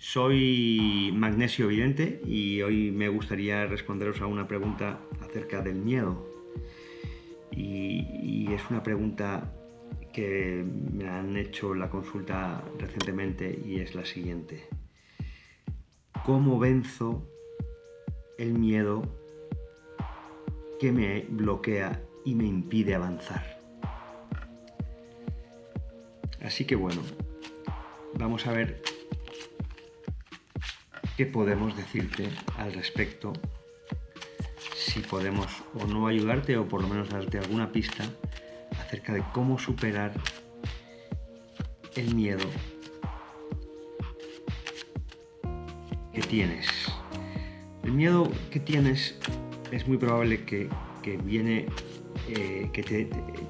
Soy Magnesio Vidente y hoy me gustaría responderos a una pregunta acerca del miedo. Y es una pregunta que me han hecho la consulta recientemente y es la siguiente. ¿Cómo venzo el miedo que me bloquea y me impide avanzar? Así que bueno, vamos a ver qué podemos decirte al respecto, si podemos o no ayudarte o por lo menos darte alguna pista acerca de cómo superar el miedo que tienes. El miedo que tienes es muy probable que viene,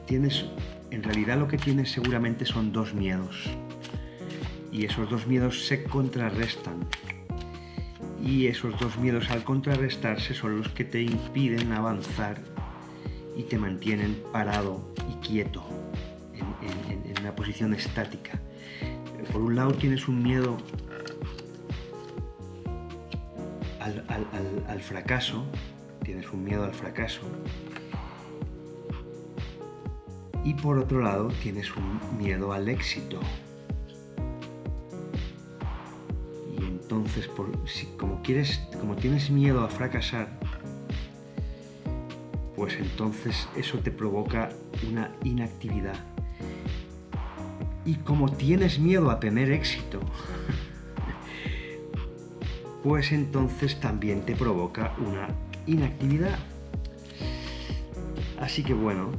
tienes, en realidad lo que tienes seguramente son dos miedos y esos dos miedos se contrarrestan. Y esos dos miedos al contrarrestarse son los que te impiden avanzar y te mantienen parado y quieto en una posición estática. Por un lado tienes un miedo al fracaso, tienes un miedo al fracaso, y por otro lado tienes un miedo al éxito. Entonces, como tienes miedo a fracasar, pues entonces eso te provoca una inactividad. Y como tienes miedo a tener éxito, pues entonces también te provoca una inactividad. Así que bueno,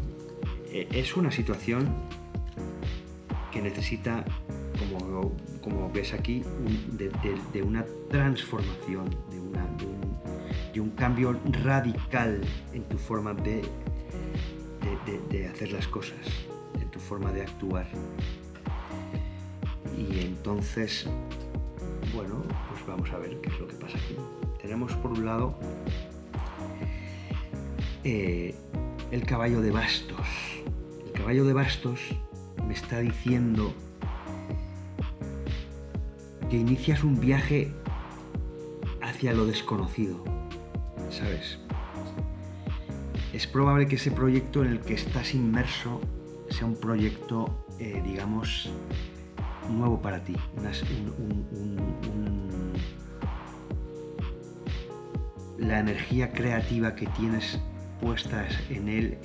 es una situación que necesita, como ves aquí, de una transformación, de un cambio radical en tu forma de hacer las cosas, en tu forma de actuar. Y entonces, bueno, pues vamos a ver qué es lo que pasa aquí. Tenemos por un lado el caballo de bastos. El caballo de bastos me está diciendo que inicias un viaje hacia lo desconocido, ¿sabes? Es probable que ese proyecto en el que estás inmerso sea un proyecto, digamos, nuevo para ti. La energía creativa que tienes puesta en él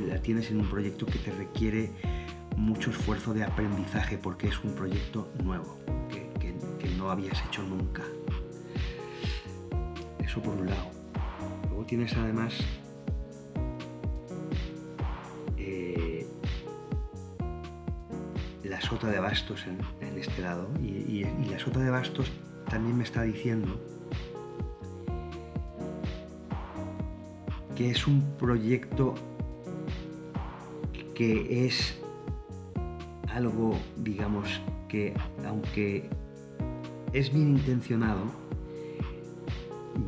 la tienes en un proyecto que te requiere mucho esfuerzo de aprendizaje porque es un proyecto nuevo que no habías hecho nunca. Eso por un lado. Luego tienes además la sota de bastos en este lado y la sota de bastos también me está diciendo que es un proyecto que es algo, digamos, que aunque es bien intencionado,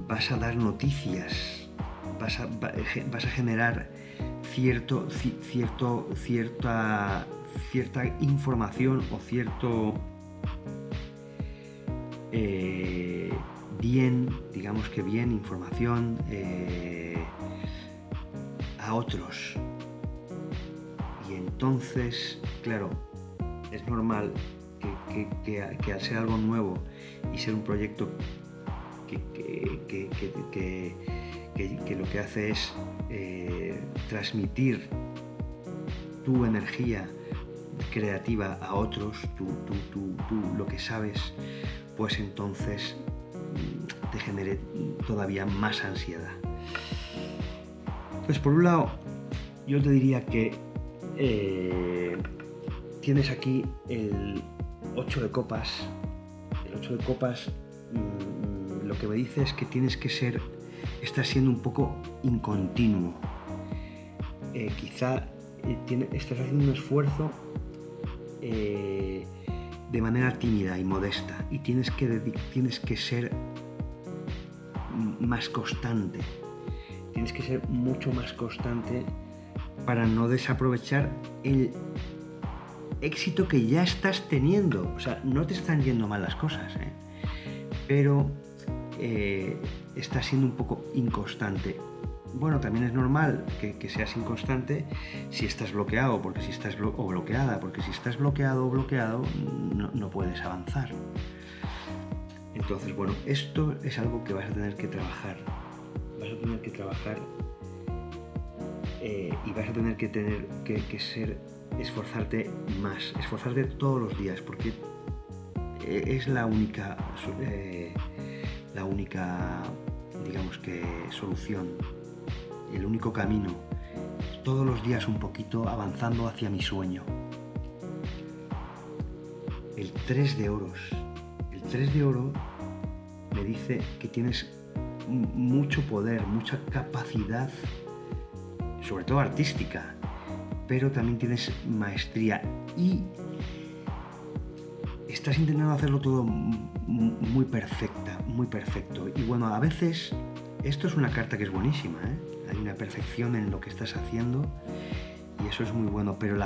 vas a dar noticias, vas a generar cierta información o cierto bien información a otros. Y entonces, claro, es normal que al ser algo nuevo y ser un proyecto que lo que hace es transmitir tu energía creativa a otros, tú lo que sabes, pues entonces te genere todavía más ansiedad. Pues por un lado, yo te diría que tienes aquí el 8 de copas. El 8 de copas lo que me dice es que estás siendo un poco incontinuo. Quizá estás haciendo un esfuerzo de manera tímida y modesta y tienes que ser más constante. Tienes que ser mucho más constante para no desaprovechar éxito que ya estás teniendo. O sea, no te están yendo mal las cosas, pero estás siendo un poco inconstante. Bueno, también es normal que seas inconstante si estás bloqueado, porque si estás o bloqueada, porque si estás bloqueado o bloqueado no puedes avanzar. Entonces, bueno, esto es algo que vas a tener que trabajar. Vas a tener que trabajar y vas a tener que esforzarte más, esforzarte todos los días, porque es la única, digamos que, solución, el único camino. Todos los días un poquito avanzando hacia mi sueño. El 3 de oros. El 3 de oro me dice que tienes mucho poder, mucha capacidad, sobre todo artística, pero también tienes maestría y estás intentando hacerlo todo muy perfecto. Y bueno, a veces esto es una carta que es buenísima, hay una perfección en lo que estás haciendo y eso es muy bueno, pero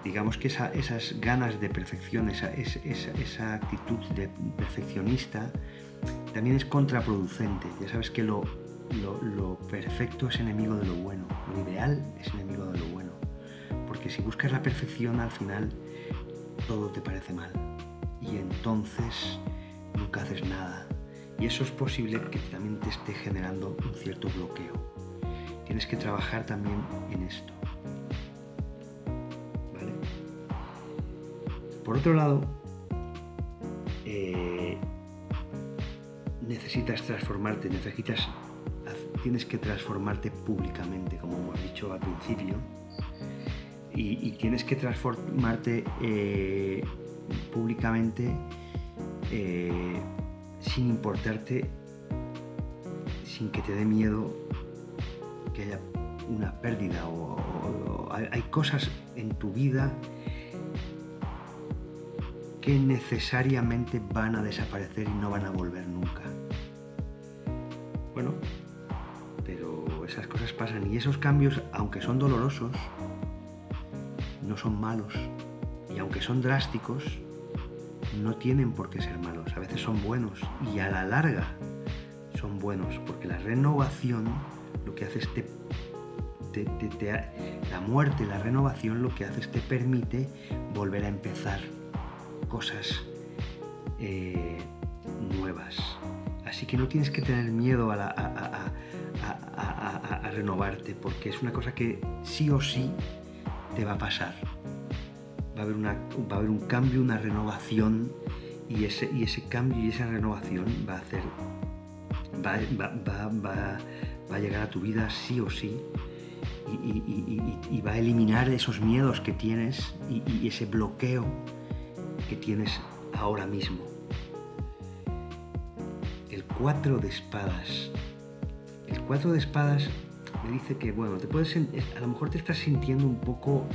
digamos que esas ganas de perfección, esa actitud de perfeccionista también es contraproducente. Ya sabes que lo perfecto es enemigo de lo bueno, lo ideal es enemigo de lo bueno, porque si buscas la perfección al final todo te parece mal y entonces nunca haces nada y eso es posible que también te esté generando un cierto bloqueo. Tienes que trabajar también en esto, ¿vale? Por otro lado, necesitas transformarte, tienes que transformarte públicamente, como hemos dicho al principio, y tienes que transformarte públicamente sin importarte, sin que te dé miedo que haya una pérdida hay cosas en tu vida que necesariamente van a desaparecer y no van a volver nunca. Bueno, pero esas cosas pasan y esos cambios, aunque son dolorosos, no son malos. Y aunque son drásticos, no tienen por qué ser malos. A veces son buenos y a la larga son buenos, porque la renovación lo que hace es la muerte, la renovación lo que hace es te permite volver a empezar cosas nuevas. Así que no tienes que tener miedo a renovarte, porque es una cosa que sí o sí te va a pasar. Va a haber un cambio, una renovación, y ese cambio y esa renovación va a llegar a tu vida sí o sí, y va a eliminar esos miedos que tienes y ese bloqueo que tienes ahora mismo. El 4 de espadas. El 4 de espadas me dice que, bueno, a lo mejor te estás sintiendo un poco,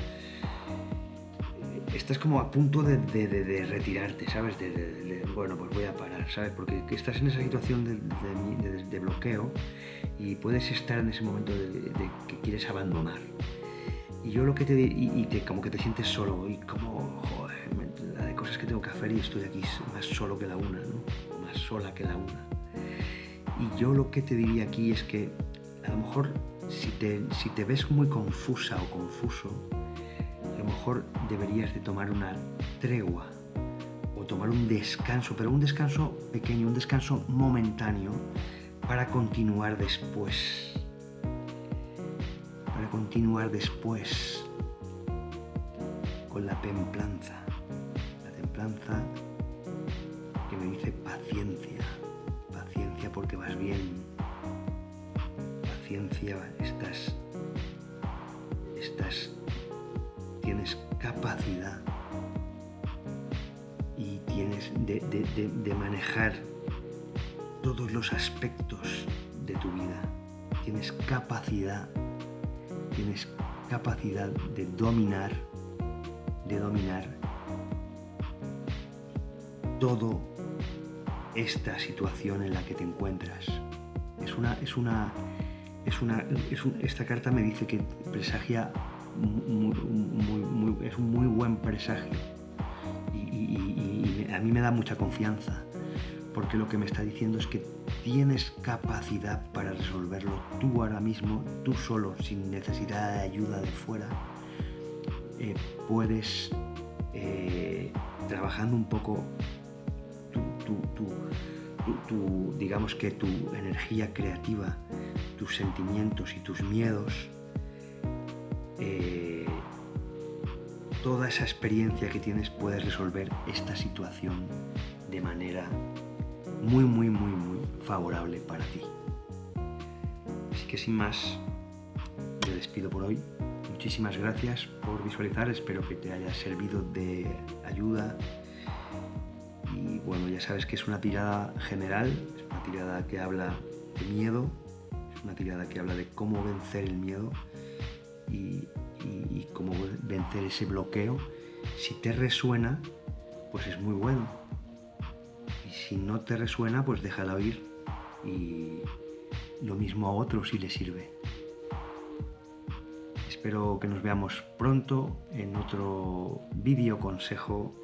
estás como a punto de retirarte, ¿sabes? Bueno, pues voy a parar, ¿sabes? Porque estás en esa situación de bloqueo y puedes estar en ese momento de que quieres abandonar. Y yo lo que como que te sientes solo y como, joder, la de cosas que tengo que hacer y estoy aquí más solo que la una, ¿no? Más sola que la una. Y yo lo que te diría aquí es que a lo mejor si te ves muy confusa o confuso, a lo mejor deberías de tomar una tregua o tomar un descanso, pero un descanso pequeño, un descanso momentáneo para continuar después. Para continuar después con la templanza. La templanza que me dice paciencia. Paciencia porque vas bien. Paciencia, tienes capacidad y tienes de manejar todos los aspectos de tu vida. Tienes capacidad de dominar toda esta situación en la que te encuentras. Esta carta me dice que presagia es un muy buen presagio y a mí me da mucha confianza, porque lo que me está diciendo es que tienes capacidad para resolverlo tú ahora mismo, tú solo, sin necesidad de ayuda de fuera. Puedes, trabajando un poco digamos que tu energía creativa, tus sentimientos y tus miedos, toda esa experiencia que tienes, puedes resolver esta situación de manera muy favorable para ti. Así que sin más, me despido por hoy. Muchísimas gracias por visualizar, espero que te haya servido de ayuda. Y bueno, ya sabes que es una tirada general, es una tirada que habla de miedo, es una tirada que habla de cómo vencer el miedo y cómo vencer ese bloqueo. Si te resuena, pues es muy bueno. Y si no te resuena, pues déjala ir. Y lo mismo a otros si les sirve. Espero que nos veamos pronto en otro vídeo consejo